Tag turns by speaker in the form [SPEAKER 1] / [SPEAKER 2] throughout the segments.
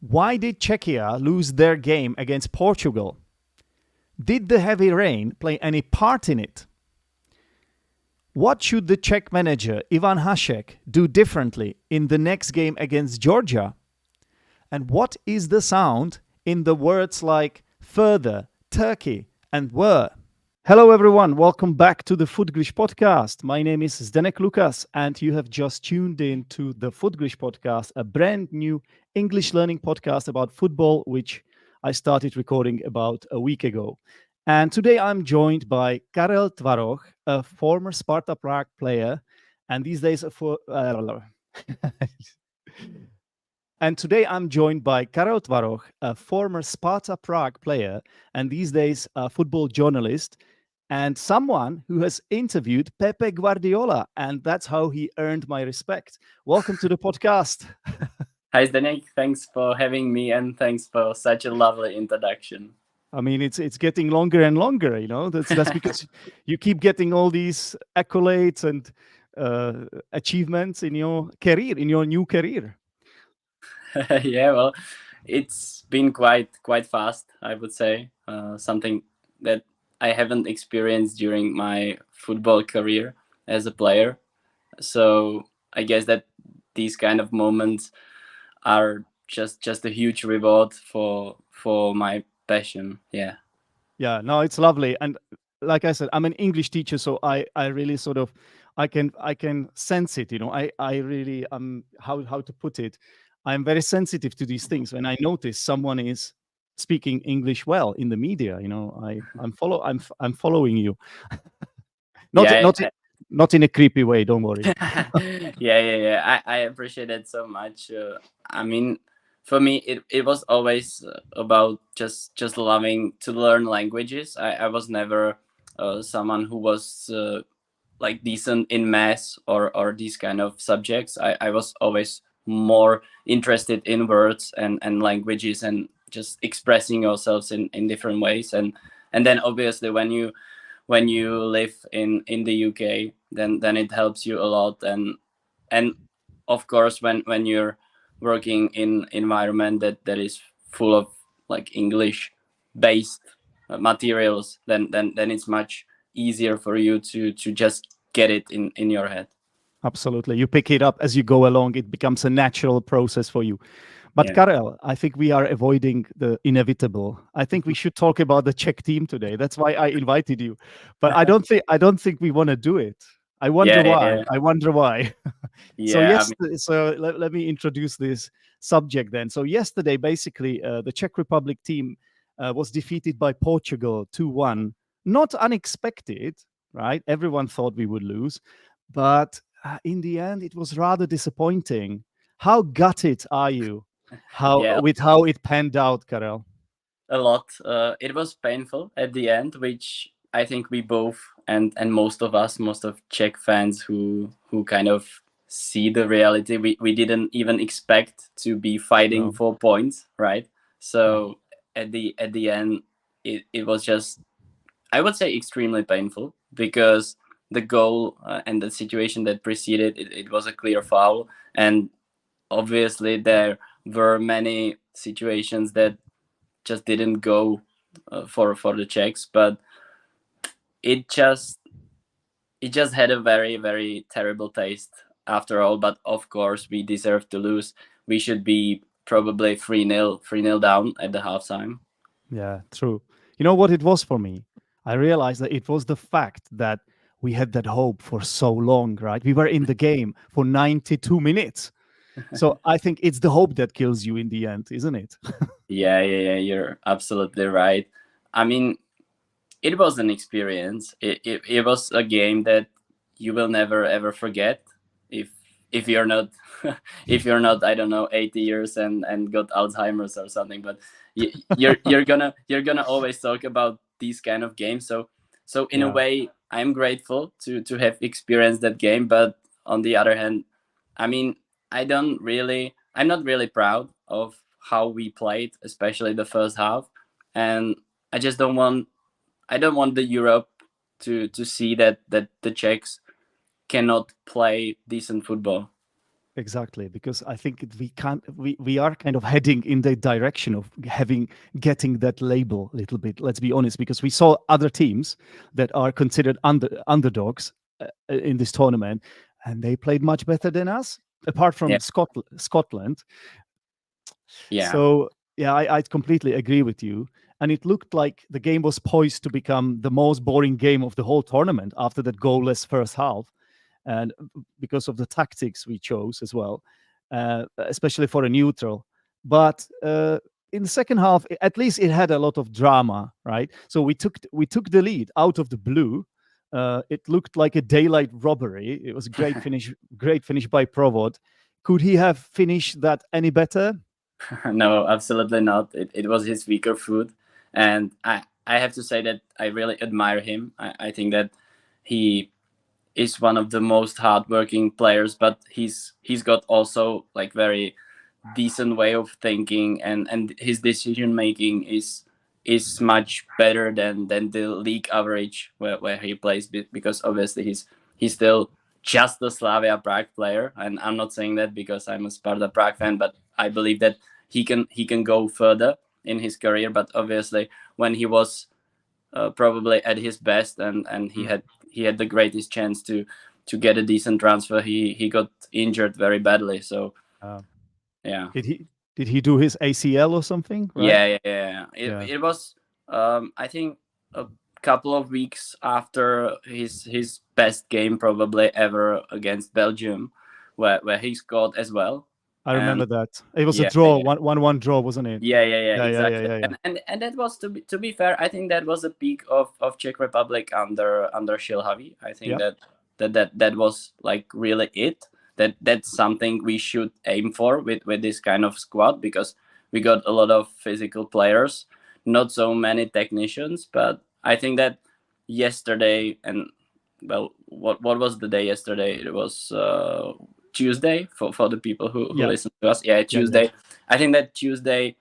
[SPEAKER 1] Why did Czechia lose their game against Portugal? Did the heavy rain play any part in it? What should the Czech manager Ivan Hašek do differently in the next game against Georgia? And what is the sound in the words like further, Turkey, and were? Hello, everyone. Welcome back to the Footglish Podcast. My name is Zdenek Lukas, and you have just tuned in to the Footglish Podcast, a brand new English learning podcast about football, which I started recording about a week ago. And today I'm joined by Karel Tvaroh, a former Sparta Prague player, and these days And today I'm joined by Karel Tvaroh, a former Sparta Prague player, and these days a football journalist, and someone who has interviewed Pepe Guardiola, and that's how he earned my respect. Welcome to the podcast.
[SPEAKER 2] Hi, Zdenek. Thanks for having me, and thanks for such a lovely introduction.
[SPEAKER 1] I mean, it's getting longer and longer. You know, that's because you keep getting all these accolades and achievements in your career, in your new career.
[SPEAKER 2] Yeah, well, it's been quite fast, I would say. Something that I haven't experienced during my football career as a player. So I guess that these kind of moments are just a huge reward for my passion. Yeah.
[SPEAKER 1] Yeah, no, it's lovely. And like I said, I'm an English teacher, so I really sort of I can sense it, you know. I really how to put it. I'm very sensitive to these things. When I notice someone is speaking English well in the media, you know, I'm following you. not
[SPEAKER 2] Yeah.
[SPEAKER 1] not not in a creepy way, don't worry.
[SPEAKER 2] Yeah. I appreciate it so much. I mean, for me, it was always about just loving to learn languages. I was never someone who was like decent in math or these kind of subjects. I was always more interested in words and languages and just expressing yourselves in different ways. And then obviously when you live in the UK, then it helps you a lot. And of course when you're working in environment that is full of like English based materials, then it's much easier for you to just get it in your head.
[SPEAKER 1] Absolutely. You pick it up as you go along. It becomes a natural process for you. But
[SPEAKER 2] Yeah.
[SPEAKER 1] Karel, I think we are avoiding the inevitable. I think we should talk about the Czech team today. That's why I invited you. But I don't think we want to do it. I wonder
[SPEAKER 2] Yeah,
[SPEAKER 1] why.
[SPEAKER 2] yeah,
[SPEAKER 1] I wonder why. So
[SPEAKER 2] yeah.
[SPEAKER 1] yes, so let me introduce this subject then. So yesterday, basically, the Czech Republic team was defeated by Portugal 2-1. Not unexpected, right? Everyone thought we would lose, but in the end, it was rather disappointing. How gutted are you?
[SPEAKER 2] Yeah,
[SPEAKER 1] How it panned out, Karel?
[SPEAKER 2] a lot. It was painful at the end, which I think we both and most of us, most of Czech fans who kind of see the reality. We didn't even expect to be fighting
[SPEAKER 1] No,
[SPEAKER 2] for points, right?
[SPEAKER 1] no.
[SPEAKER 2] So at the end, it was just, I would say, extremely painful because the goal and the situation that preceded it was a clear foul, and obviously there were many situations that just didn't go for the Czechs, but it just it just had a very terrible taste after all. But of course, we deserve to lose. We should be probably 3-0 down at the halftime.
[SPEAKER 1] Yeah, true. You know what it was for me? I realized that it was the fact that we had that hope for so long, right? We were in the game for 92 minutes. So I think it's the hope that kills you in the end, isn't it?
[SPEAKER 2] Yeah. You're absolutely right. I mean, it was an experience. It was a game that you will never ever forget if if you're not if you're not, I don't know, 80 years and got Alzheimer's or something. But you're gonna always talk about these kind of games. So in a
[SPEAKER 1] Yeah.
[SPEAKER 2] way, I'm grateful to have experienced that game. But on the other hand, I mean, I'm not really proud of how we played, especially the first half. And I just don't want the Europe to see that the Czechs cannot play decent football.
[SPEAKER 1] Exactly, because I think we are kind of heading in the direction of getting that label a little bit. Let's be honest, because we saw other teams that are considered underdogs in this tournament, and they played much better than us, apart
[SPEAKER 2] Yeah,
[SPEAKER 1] from Scotland.
[SPEAKER 2] yeah.
[SPEAKER 1] So yeah, I completely agree with you. And it looked like the game was poised to become the most boring game of the whole tournament after that goalless first half, and because of the tactics we chose as well, especially for a neutral. But in the second half, at least it had a lot of drama, right? So we took the lead out of the blue. It looked like a daylight robbery. It was a great finish by Provod. Could he have finished that any better?
[SPEAKER 2] No, absolutely not. It was his weaker foot, and I have to say that I really admire him. I think that he is one of the most hardworking players, but he's got also like very decent way of thinking, and his decision making is much better than the league average where he plays, because obviously he's still just a Slavia Prague player, and I'm not saying that because I'm a Sparta Prague fan, but I believe that he can go further in his career. But obviously when he was probably at his best, and he
[SPEAKER 1] Mm.
[SPEAKER 2] had the greatest chance to get a decent transfer, he got injured very badly. So
[SPEAKER 1] Uh,
[SPEAKER 2] yeah.
[SPEAKER 1] did he do his ACL or something? Right?
[SPEAKER 2] Yeah.
[SPEAKER 1] Yeah.
[SPEAKER 2] It was I think a couple of weeks after his best game probably ever against Belgium, where he scored as well.
[SPEAKER 1] I
[SPEAKER 2] And
[SPEAKER 1] remember that. It was a
[SPEAKER 2] yeah,
[SPEAKER 1] draw, one draw, wasn't it?
[SPEAKER 2] yeah,
[SPEAKER 1] Yeah, yeah, yeah,
[SPEAKER 2] exactly.
[SPEAKER 1] yeah, yeah.
[SPEAKER 2] And that was, to be fair, I think that was the peak of Czech Republic under Shilhavy. I think
[SPEAKER 1] Yeah.
[SPEAKER 2] that was like really it. That's something we should aim for with this kind of squad, because we got a lot of physical players, not so many technicians. But I think that yesterday, and well, what was the day yesterday? It was Tuesday for the people who
[SPEAKER 1] Yeah,
[SPEAKER 2] listen to us. Yeah,
[SPEAKER 1] yeah, yeah.
[SPEAKER 2] Tuesday. I think that Tuesday,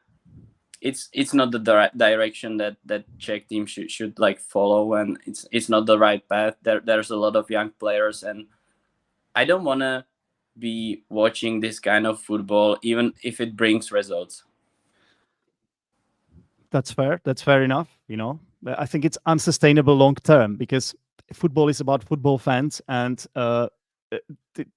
[SPEAKER 2] it's not the direction that Czech team should like follow, and it's not the right path. There's a lot of young players, and I don't want to be watching this kind of football even if it brings results.
[SPEAKER 1] That's fair. That's fair enough. I think it's unsustainable long term because football is about football fans, and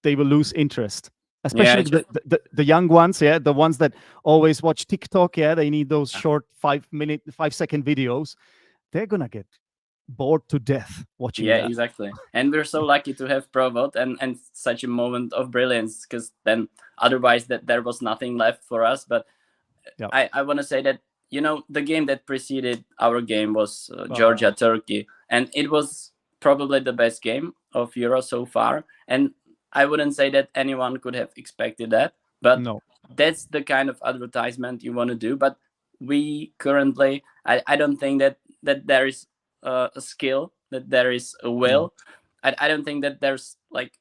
[SPEAKER 1] they will lose interest,
[SPEAKER 2] Yeah,
[SPEAKER 1] especially
[SPEAKER 2] just
[SPEAKER 1] the young ones. Yeah, the ones that always watch TikTok. Yeah, they need those short 5 minute, 5 second videos. They're gonna get bored to death watching
[SPEAKER 2] yeah,
[SPEAKER 1] that.
[SPEAKER 2] exactly. And we're so lucky to have Provot and such a moment of brilliance, because then otherwise that there was nothing left for us. But
[SPEAKER 1] Yeah.
[SPEAKER 2] I want to say that, the game that preceded our game was
[SPEAKER 1] Uh,
[SPEAKER 2] Georgia Turkey, and it was probably the best game of Euro so far. And I wouldn't say that anyone could have expected that, but
[SPEAKER 1] no.
[SPEAKER 2] that's the kind of advertisement you want to do. But we currently, I don't think that there is a skill, that there is a
[SPEAKER 1] No.
[SPEAKER 2] will. I don't think that there's like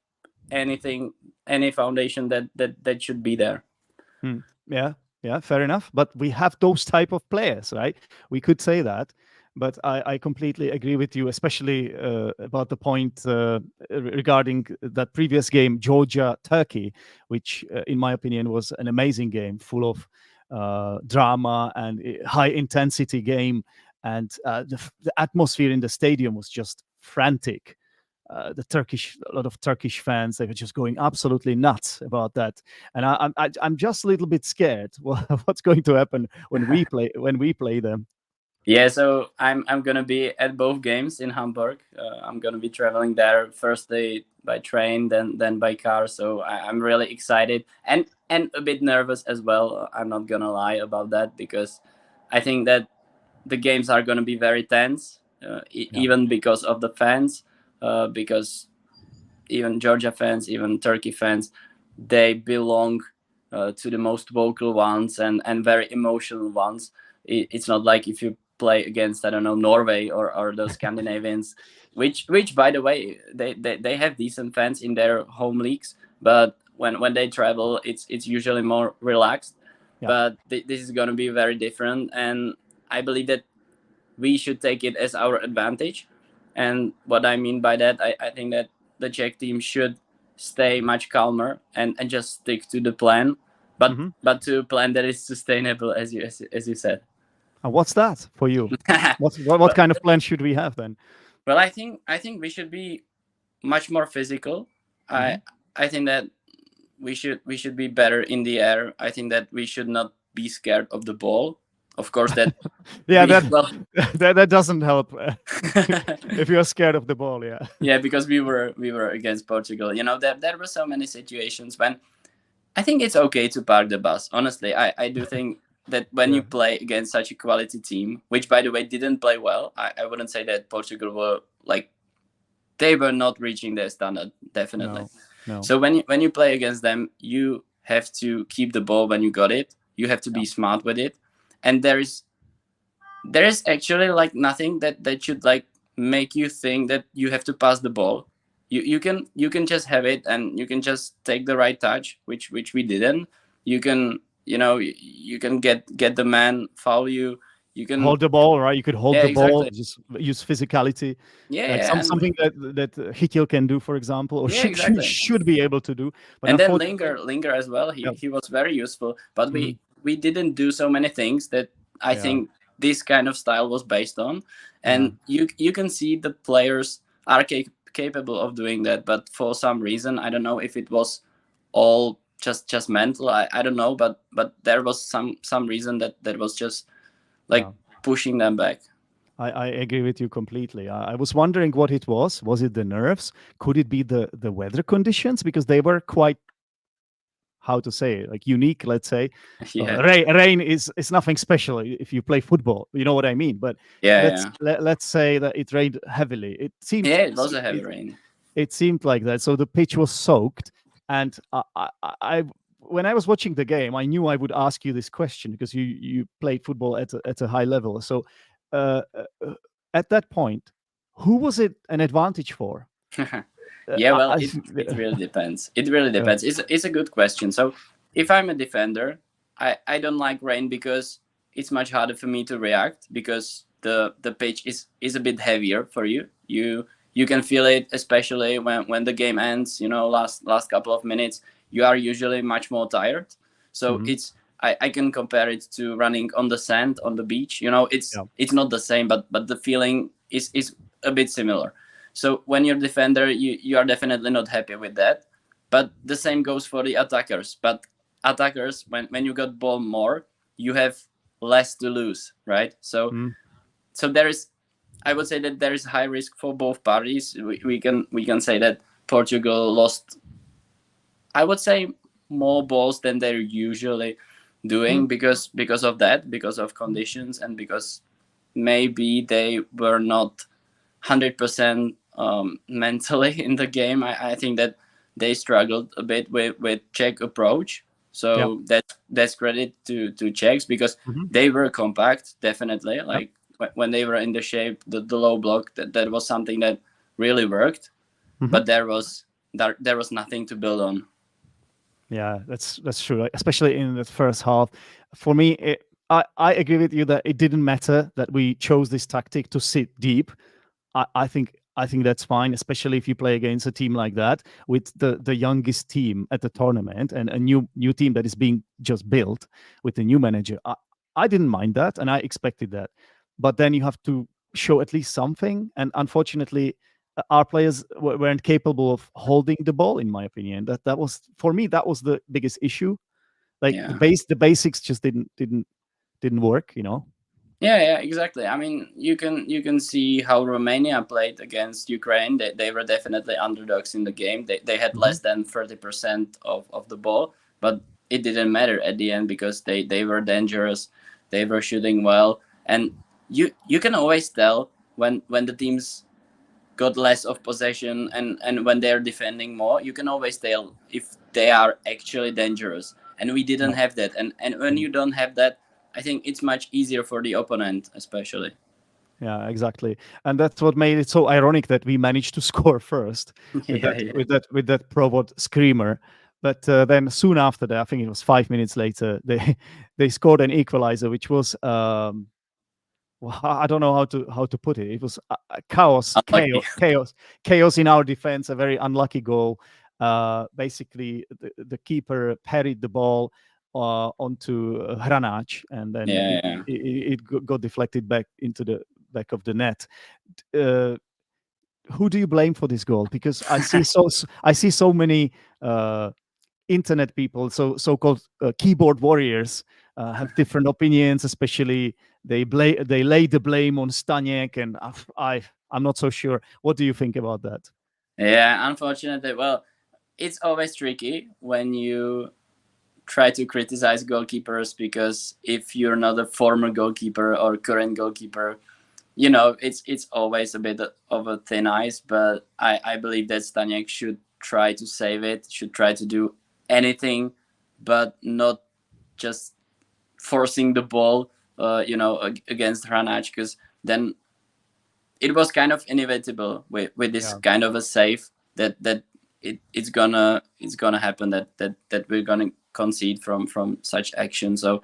[SPEAKER 2] anything, any foundation that should be there.
[SPEAKER 1] Hmm. Yeah, yeah, fair enough. But we have those type of players, right? We could say that. But I completely agree with you, especially about the point regarding that previous game, Georgia Turkey, which, in my opinion, was an amazing game, full of drama and high intensity game, and the atmosphere in the stadium was just frantic. A lot of Turkish fans, they were just going absolutely nuts about that, and I'm just a little bit scared. What's going to happen when we play them?
[SPEAKER 2] Yeah, so I'm gonna be at both games in Hamburg. I'm gonna be traveling there first day by train, then by car. So I'm really excited and a bit nervous as well. I'm not gonna lie about that, because I think that the games are gonna be very tense,
[SPEAKER 1] Yeah,
[SPEAKER 2] even because of the fans, because even Georgia fans, even Turkey fans, they belong to the most vocal ones and very emotional ones. It's not like if you play against, I don't know, Norway or those Scandinavians, which by the way, they have decent fans in their home leagues, but when they travel, it's usually more relaxed.
[SPEAKER 1] yeah.
[SPEAKER 2] But this is going to be very different, and I believe that we should take it as our advantage. And what I mean by that, I think that the Czech team should stay much calmer and just stick to the plan, but to a plan that is sustainable, as you said.
[SPEAKER 1] And what's that for you? What
[SPEAKER 2] well,
[SPEAKER 1] kind of plan should we have then?
[SPEAKER 2] well, I think we should be much more physical. I
[SPEAKER 1] Hmm.
[SPEAKER 2] I think that we should be better in the air. I think that we should not be scared of the ball. Of course, that
[SPEAKER 1] Yeah,
[SPEAKER 2] we
[SPEAKER 1] that
[SPEAKER 2] well,
[SPEAKER 1] that doesn't help if you're scared of the ball. Yeah.
[SPEAKER 2] yeah, because we were against Portugal. There were so many situations when I think it's okay to park the bus. Honestly, I do think that when you
[SPEAKER 1] Yeah.
[SPEAKER 2] play against such a quality team, which by the way didn't play well, I wouldn't say that Portugal were like they were not reaching their standard, definitely.
[SPEAKER 1] No. No.
[SPEAKER 2] So when you play against them, you have to keep the ball when you got it. You have to
[SPEAKER 1] Yeah.
[SPEAKER 2] be smart with it, and there is actually like nothing that should like make you think that you have to pass the ball. You can just have it, and you can just take the right touch, which we didn't. You can get the man foul you. You can
[SPEAKER 1] Hold the ball, right? You could hold
[SPEAKER 2] Yeah,
[SPEAKER 1] the ball,
[SPEAKER 2] exactly.
[SPEAKER 1] just use physicality,
[SPEAKER 2] Yeah,
[SPEAKER 1] like
[SPEAKER 2] yeah, and
[SPEAKER 1] something that Hitil can do, for example, or
[SPEAKER 2] yeah,
[SPEAKER 1] should
[SPEAKER 2] exactly.
[SPEAKER 1] should be able to do. But
[SPEAKER 2] And then
[SPEAKER 1] unfortunately,
[SPEAKER 2] linger as well. He
[SPEAKER 1] yeah,
[SPEAKER 2] he was very useful, but
[SPEAKER 1] mhm,
[SPEAKER 2] we didn't do so many things that I
[SPEAKER 1] yeah,
[SPEAKER 2] think this kind of style was based on.
[SPEAKER 1] yeah.
[SPEAKER 2] And you can see the players are capable of doing that, but for some reason I don't know if it was all just mental. I don't know, but there was some reason that was just like
[SPEAKER 1] Yeah.
[SPEAKER 2] pushing them back.
[SPEAKER 1] I agree with you completely. I was wondering what it was. Was it the nerves? Could it be the weather conditions? Because they were quite, how to say it, like unique, let's say.
[SPEAKER 2] Yeah,
[SPEAKER 1] Rain is nothing special if you play football. You know what I mean? But
[SPEAKER 2] yeah, yeah,
[SPEAKER 1] let's say that it rained heavily.
[SPEAKER 2] yeah. It was a heavy rain.
[SPEAKER 1] It seemed like that. So the pitch was soaked, and when I was watching the game, I knew I would ask you this question because you played football at a high level. So uh, uh, uh, at that point, who was it an advantage for?
[SPEAKER 2] Yeah, well,
[SPEAKER 1] I
[SPEAKER 2] it really depends. It really
[SPEAKER 1] yeah.
[SPEAKER 2] depends. It's a good question. So if I'm a defender, I don't like rain because it's much harder for me to react because the pitch is a bit heavier for you. You can feel it, especially when the game ends. Last couple of minutes, you are usually much more tired. So
[SPEAKER 1] Mhm.
[SPEAKER 2] I can compare it to running on the sand on the beach. It's
[SPEAKER 1] Yeah.
[SPEAKER 2] it's not the same, but the feeling is a bit similar. So when you're defender, you are definitely not happy with that. But the same goes for the attackers. But attackers, when you got ball more, you have less to lose, right? So
[SPEAKER 1] Mm.
[SPEAKER 2] so there is, I would say that there is high risk for both parties. We can say that Portugal lost, I would say, more balls than they're usually
[SPEAKER 1] Mm.
[SPEAKER 2] doing because of that, because of conditions, and because maybe they were not 100% mentally in the game. I think that they struggled a bit with Czech approach.
[SPEAKER 1] Yeah.
[SPEAKER 2] So that's credit to Czechs because
[SPEAKER 1] Mhm.
[SPEAKER 2] they were compact, definitely.
[SPEAKER 1] Yeah.
[SPEAKER 2] Like when they were in the shape, the low block, that was something that really worked.
[SPEAKER 1] Mhm.
[SPEAKER 2] But there was nothing to build on.
[SPEAKER 1] Yeah, that's true. Like, especially in the first half, for me, I agree with you that it didn't matter that we chose this tactic to sit deep. I think that's fine, especially if you play against a team like that with the youngest team at the tournament and a new team that is being just built with the new manager. I didn't mind that, and I expected that, but then you have to show at least something. And unfortunately, our players weren't capable of holding the ball. In my opinion, that was for me that was the biggest issue. Like
[SPEAKER 2] Yeah.
[SPEAKER 1] the basics just didn't work. You know.
[SPEAKER 2] Yeah, exactly. I mean, you can see how Romania played against Ukraine. They were definitely underdogs in the game. They had
[SPEAKER 1] Hmm.
[SPEAKER 2] less than 30% of the ball, but it didn't matter at the end because they were dangerous. They were shooting well, and you can always tell when the teams got less of possession and when they're defending more. You can always tell if they are actually dangerous, and we didn't
[SPEAKER 1] Yeah.
[SPEAKER 2] have that. And when you don't have that, I think it's much easier for the opponent, especially.
[SPEAKER 1] Yeah, exactly. And that's what made it so ironic that we managed to score first with
[SPEAKER 2] Yeah, yeah.
[SPEAKER 1] with that provoked screamer. But then soon after that, I think it was 5 minutes later, they they scored an equalizer, which was well, I don't know how to put it. It was chaos,
[SPEAKER 2] Unlucky.
[SPEAKER 1] chaos in our defense. A very unlucky goal. basically the keeper parried the ball onto Hranac, and then
[SPEAKER 2] Yeah, yeah.
[SPEAKER 1] it got deflected back into the back of the net. Uh, who do you blame for this goal? Because I see so many internet people, so-called keyboard warriors, have different opinions. Especially they lay the blame on Staniek, and I'm not so sure. What do you think about that?
[SPEAKER 2] Yeah, unfortunately, well, it's always tricky when you try to criticize goalkeepers, because if you're not a former goalkeeper or current goalkeeper, it's always a bit of a thin ice. But I believe that Staniek should try to save it, should try to do anything, but not just forcing the ball, against Hranac, because then it was kind of inevitable with this
[SPEAKER 1] Yeah.
[SPEAKER 2] kind of a save that it's gonna happen, that we're gonna concede from such action. So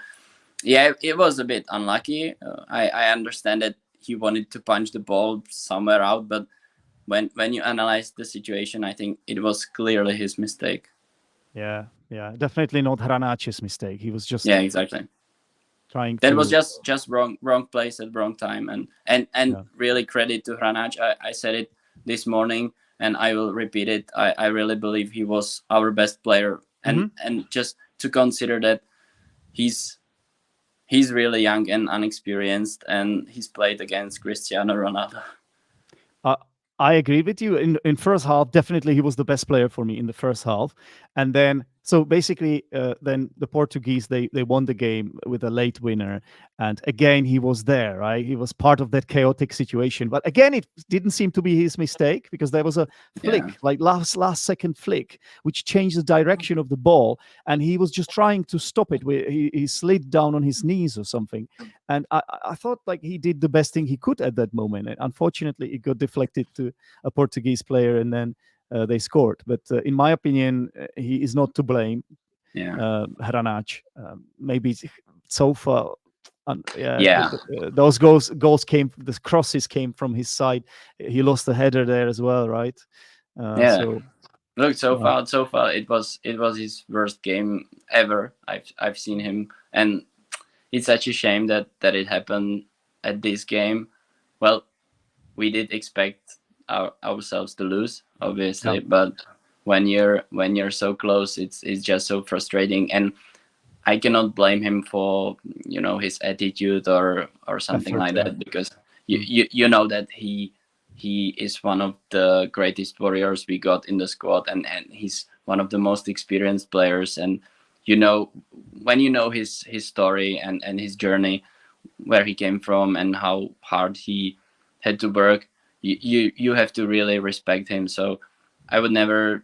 [SPEAKER 2] yeah, it was a bit unlucky. I understand that he wanted to punch the ball somewhere out, but when you analyze the situation, I think it was clearly his mistake.
[SPEAKER 1] Yeah, yeah, definitely not Hranac's mistake. He was just
[SPEAKER 2] Yeah, exactly.
[SPEAKER 1] trying
[SPEAKER 2] That was
[SPEAKER 1] to.
[SPEAKER 2] just wrong place at wrong time, and
[SPEAKER 1] Yeah.
[SPEAKER 2] really credit to Hranac. I said it this morning, and I will repeat it. I really believe he was our best player,
[SPEAKER 1] Hmm.
[SPEAKER 2] and just to consider that he's he's really young and unexperienced, and he's played against Cristiano Ronaldo.
[SPEAKER 1] Uh, I agree with you. In first half, definitely he was the best player for me in the first half, and then so basically, then the Portuguese they won the game with a late winner, and again he was there, right? He was part of that chaotic situation, but again it didn't seem to be his mistake because there was a
[SPEAKER 2] Yeah,
[SPEAKER 1] flick, like last second flick, which changed the direction of the ball, and he was just trying to stop it. He slid down on his knees or something, and I thought like he did the best thing he could at that moment. And unfortunately, it got deflected to a Portuguese player, and then they scored. But in my opinion, he is not to blame.
[SPEAKER 2] yeah,
[SPEAKER 1] Hranac, maybe so far. Yeah,
[SPEAKER 2] yeah,
[SPEAKER 1] those goals came. The crosses came from his side. He lost the header there as well, right?
[SPEAKER 2] yeah.
[SPEAKER 1] So
[SPEAKER 2] Look, so
[SPEAKER 1] uh,
[SPEAKER 2] far, it was his worst game ever. I've seen him, and it's such a shame that it happened at this game. Well, we did expect ourselves to lose,
[SPEAKER 1] yeah,
[SPEAKER 2] obviously, but when you're so close, it's just so frustrating, and I cannot blame him for his attitude or something
[SPEAKER 1] effort.
[SPEAKER 2] like
[SPEAKER 1] Yeah.
[SPEAKER 2] that, because you
[SPEAKER 1] Mm.
[SPEAKER 2] you, you know that he is one of the greatest warriors we got in the squad, and he's one of the most experienced players. And when you know his story and his journey, where he came from and how hard he had to work, you have to really respect him. So I would never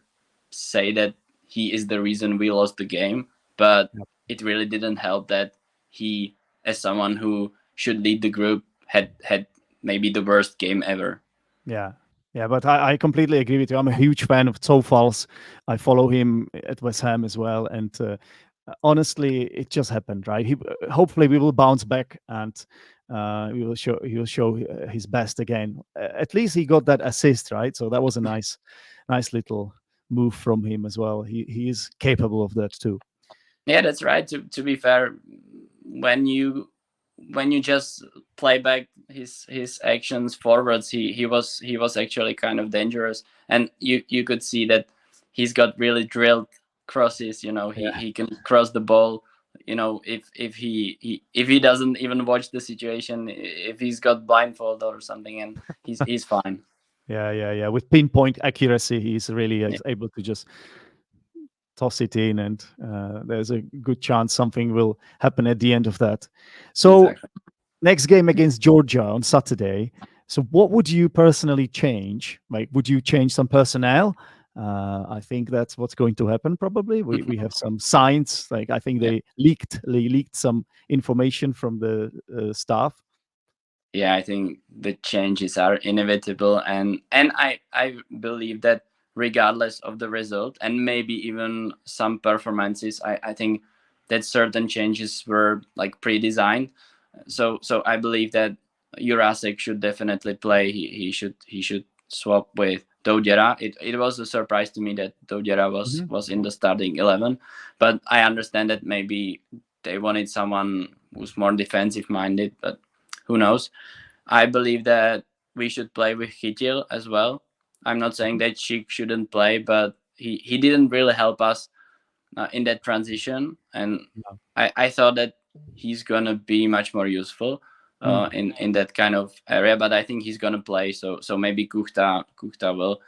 [SPEAKER 2] say that he is the reason we lost the game, but
[SPEAKER 1] Yeah.
[SPEAKER 2] it really didn't help that he, as someone who should lead the group, had maybe the worst game ever.
[SPEAKER 1] Yeah. Yeah, but I completely agree with you. I'm a huge fan of Tofals. I follow him at West Ham as well. And honestly, it just happened, right? Hopefully we will bounce back, and he will show his best again. At least he got that assist, right? So that was a nice little move from him as well. He is capable of that too.
[SPEAKER 2] Yeah, that's right. To be fair, when you just play back his actions forwards, he was actually kind of dangerous, and you could see that he's got really drilled crosses. He
[SPEAKER 1] Yeah.
[SPEAKER 2] he can cross the ball. If he doesn't even watch the situation, if he's got blindfold or something, and he's fine.
[SPEAKER 1] Yeah. With pinpoint accuracy, he's really
[SPEAKER 2] Yeah,
[SPEAKER 1] able to just toss it in, and there's a good chance something will happen at the end of that. So,
[SPEAKER 2] exactly.
[SPEAKER 1] next game against Georgia on Saturday. So, what would you personally change? Like, would you change some personnel? I think that's what's going to happen. Probably, we have some signs. Like, I think
[SPEAKER 2] Yeah.
[SPEAKER 1] they leaked some information from the staff.
[SPEAKER 2] Yeah, I think the changes are inevitable, and I believe that regardless of the result, and maybe even some performances, I think that certain changes were like pre-designed. So I believe that Jurasek should definitely play. He should swap with Dodgera. It was a surprise to me that Dodgera
[SPEAKER 1] Mhm.
[SPEAKER 2] was in the starting 11, but I understand that maybe they wanted someone who's more defensive minded, but who knows. I believe that we should play with Chytil as well. I'm not saying that she shouldn't play, but he didn't really help us in that transition, and
[SPEAKER 1] Yeah.
[SPEAKER 2] I thought that he's gonna be much more useful
[SPEAKER 1] Mm.
[SPEAKER 2] in that kind of area. But I think he's gonna play, so maybe Kuchta will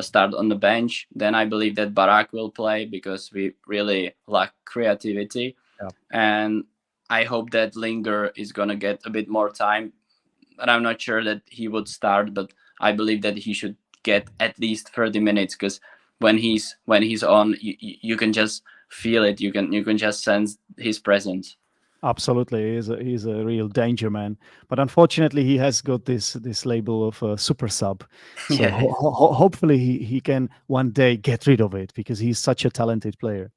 [SPEAKER 2] start on the bench. Then I believe that Barak will play because we really lack creativity,
[SPEAKER 1] Yeah.
[SPEAKER 2] and I hope that Linger is gonna get a bit more time. But I'm not sure that he would start. But I believe that he should get at least 30 minutes because when he's on, you can just feel it. You can just sense his presence.
[SPEAKER 1] Absolutely, he's a real danger man. But unfortunately, he has got this label of a super sub. So
[SPEAKER 2] Yeah,
[SPEAKER 1] hopefully he can one day get rid of it because he's such a talented player.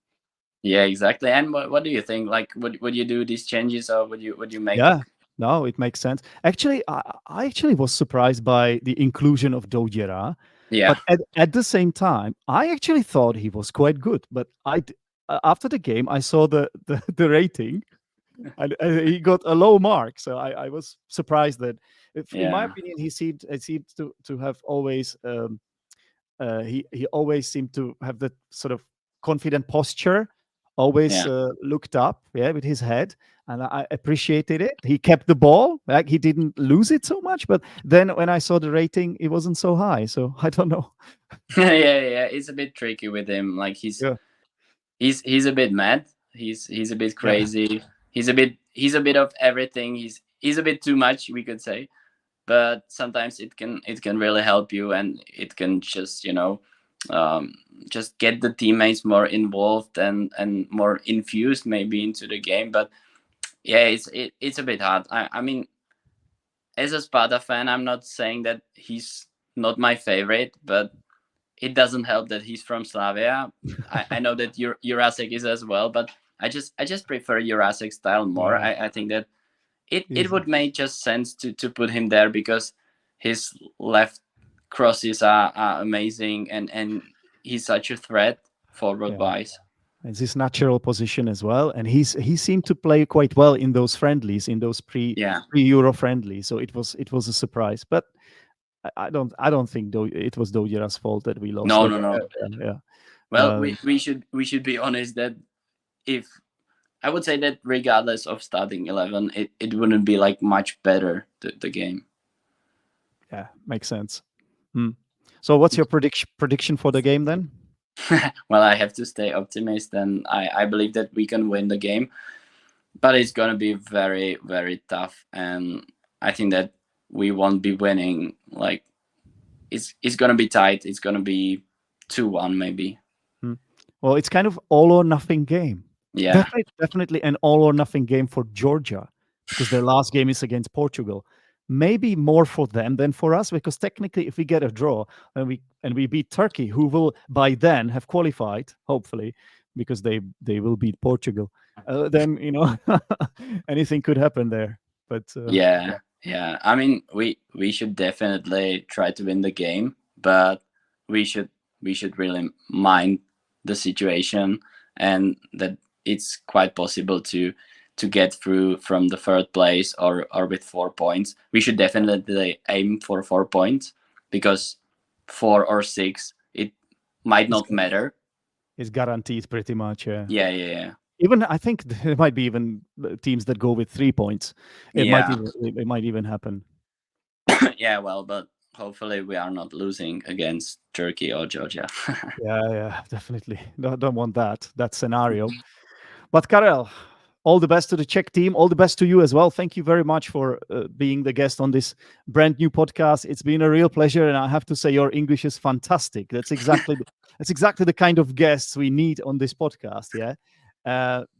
[SPEAKER 2] yeah, exactly. And what do you think? Like, would you do these changes, or would you make?
[SPEAKER 1] Yeah, no, it makes sense. Actually, I actually was surprised by the inclusion of Dojera,
[SPEAKER 2] Yeah,
[SPEAKER 1] but at the same time, I actually thought he was quite good. But after the game, I saw the rating, and he got a low mark. So I was surprised that, if, in my
[SPEAKER 2] yeah,
[SPEAKER 1] opinion, he seemed to have always he always seemed to have that sort of confident posture, always
[SPEAKER 2] yeah.
[SPEAKER 1] looked up, yeah, with his head, and I appreciated it. He kept the ball, like he didn't lose it so much. But then when I saw the rating, it wasn't so high. So I don't know.
[SPEAKER 2] Yeah. It's a bit tricky with him. Like
[SPEAKER 1] Yeah,
[SPEAKER 2] he's a bit mad. He's a bit
[SPEAKER 1] yeah,
[SPEAKER 2] crazy. He's a bit of everything. He's a bit too much, we could say. But sometimes it can really help you, and it can just um, just get the teammates more involved and more infused maybe into the game. But yeah, it's a bit hard. I mean, as a Sparta fan, I'm not saying that he's not my favorite, but it doesn't help that he's from Slavia. I know that Jurasek is as well, but I just prefer Jurasek style more.
[SPEAKER 1] yeah.
[SPEAKER 2] I think that it
[SPEAKER 1] He's,
[SPEAKER 2] would make just sense to put him there because his left crosses are amazing, and he's such a threat forward
[SPEAKER 1] yeah.
[SPEAKER 2] wise.
[SPEAKER 1] It's his natural position as well, and he seemed to play quite well in those friendlies, in those
[SPEAKER 2] Yeah.
[SPEAKER 1] pre Euro friendlies. So it was a surprise. But I don't think it was Dojera's fault that we lost.
[SPEAKER 2] No,
[SPEAKER 1] But
[SPEAKER 2] no, no.
[SPEAKER 1] yeah.
[SPEAKER 2] Well, we should be honest that if I would say that regardless of starting 11, it wouldn't be like much better the game.
[SPEAKER 1] Yeah, makes sense. Hmm. So what's your prediction for the game then?
[SPEAKER 2] Well, I have to stay optimist, and I believe that we can win the game, but it's gonna be very very tough, and I think that we won't be winning. Like it's gonna be tight. It's gonna be 2-1 maybe.
[SPEAKER 1] Hmm. Well, it's kind of all or nothing game.
[SPEAKER 2] Yeah,
[SPEAKER 1] Definitely an all or nothing game for Georgia, because their last game is against Portugal. Maybe more for them than for us, because technically, if we get a draw and we beat Turkey, who will by then have qualified, hopefully, because they will beat Portugal, then anything could happen there. But
[SPEAKER 2] yeah. I mean, we should definitely try to win the game, but we should we should really mind the situation, and that it's quite possible to get through from the third place or with 4 points. We should definitely aim for 4 points because 4 or 6 it might
[SPEAKER 1] it's
[SPEAKER 2] not matter.
[SPEAKER 1] it's guaranteed pretty much.
[SPEAKER 2] Yeah.
[SPEAKER 1] Even I think there might be even teams that go with 3 points.
[SPEAKER 2] Yeah.
[SPEAKER 1] It might even happen.
[SPEAKER 2] Yeah, well, but hopefully we are not losing against Turkey or Georgia.
[SPEAKER 1] Yeah, definitely. Don't want that scenario. But Karel, all the best to the Czech team. All the best to you as well. Thank you very much for being the guest on this brand new podcast. It's been a real pleasure, and I have to say your English is fantastic. That's exactly the kind of guests we need on this podcast. Yeah.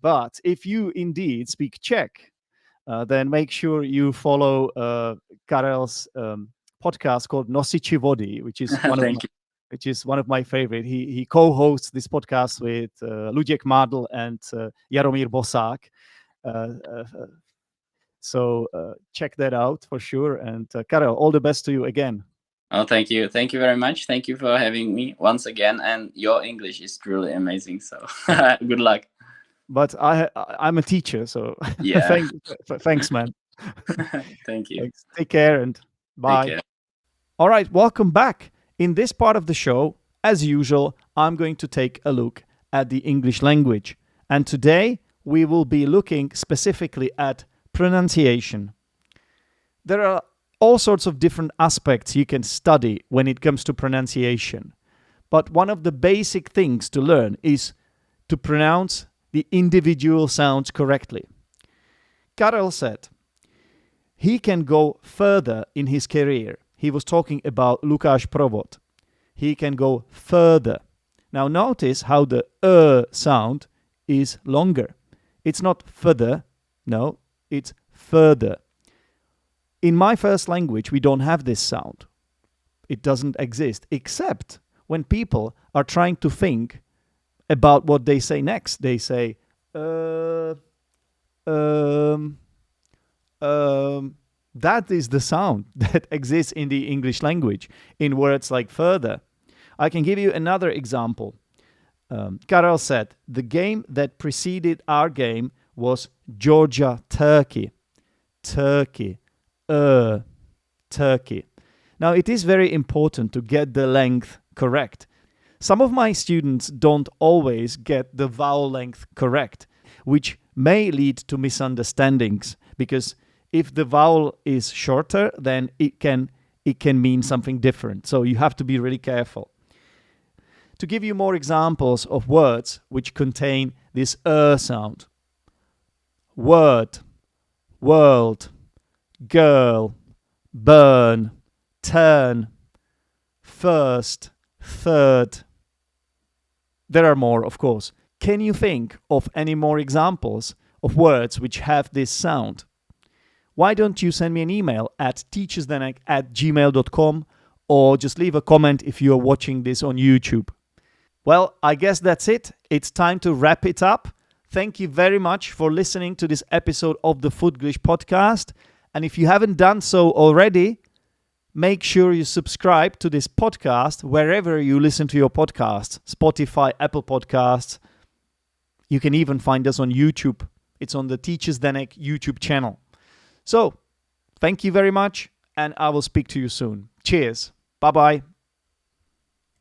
[SPEAKER 1] But if you indeed speak Czech, then make sure you follow Karel's podcast called Nosici Vody,
[SPEAKER 2] Thank you.
[SPEAKER 1] which is one of my favorite. He co-hosts this podcast with Luděk Mádl and Jaromír Bosák. Uh, uh, so check that out for sure. And Karel, all the best to you again.
[SPEAKER 2] Oh, thank you very much. Thank you for having me once again. And your English is truly amazing. So good luck.
[SPEAKER 1] But I'm a teacher, so
[SPEAKER 2] Yeah.
[SPEAKER 1] thanks, man.
[SPEAKER 2] Thank you.
[SPEAKER 1] Thanks. Take care and
[SPEAKER 2] Take
[SPEAKER 1] bye.
[SPEAKER 2] care.
[SPEAKER 1] All right, welcome back. In this part of the show, as usual, I'm going to take a look at the English language. And today we will be looking specifically at pronunciation. There are all sorts of different aspects you can study when it comes to pronunciation. But one of the basic things to learn is to pronounce the individual sounds correctly. Karel said he can go further in his career. He was talking about Lukáš Provod. He can go further. Now notice how the sound is longer. It's not further, no, it's further. In my first language, we don't have this sound. It doesn't exist, except when people are trying to think about what they say next. They say, that is the sound that exists in the English language in words like further. I can give you another example. Karel said, the game that preceded our game was Georgia-Turkey. Turkey. Turkey. Now, it is very important to get the length correct. Some of my students don't always get the vowel length correct, which may lead to misunderstandings, because if the vowel is shorter, then it can mean something different. So you have to be really careful. To give you more examples of words which contain this sound. Word, world, girl, burn, turn, first, third. There are more, of course. Can you think of any more examples of words which have this sound? Why don't you send me an email at teacherzdenek@gmail.com or just leave a comment if you are watching this on YouTube. Well, I guess that's it. It's time to wrap it up. Thank you very much for listening to this episode of the Footglish Podcast. And if you haven't done so already, make sure you subscribe to this podcast wherever you listen to your podcasts. Spotify, Apple Podcasts. You can even find us on YouTube. It's on the Teacher Zdenek YouTube channel. So, thank you very much, and I will speak to you soon. Cheers. Bye-bye.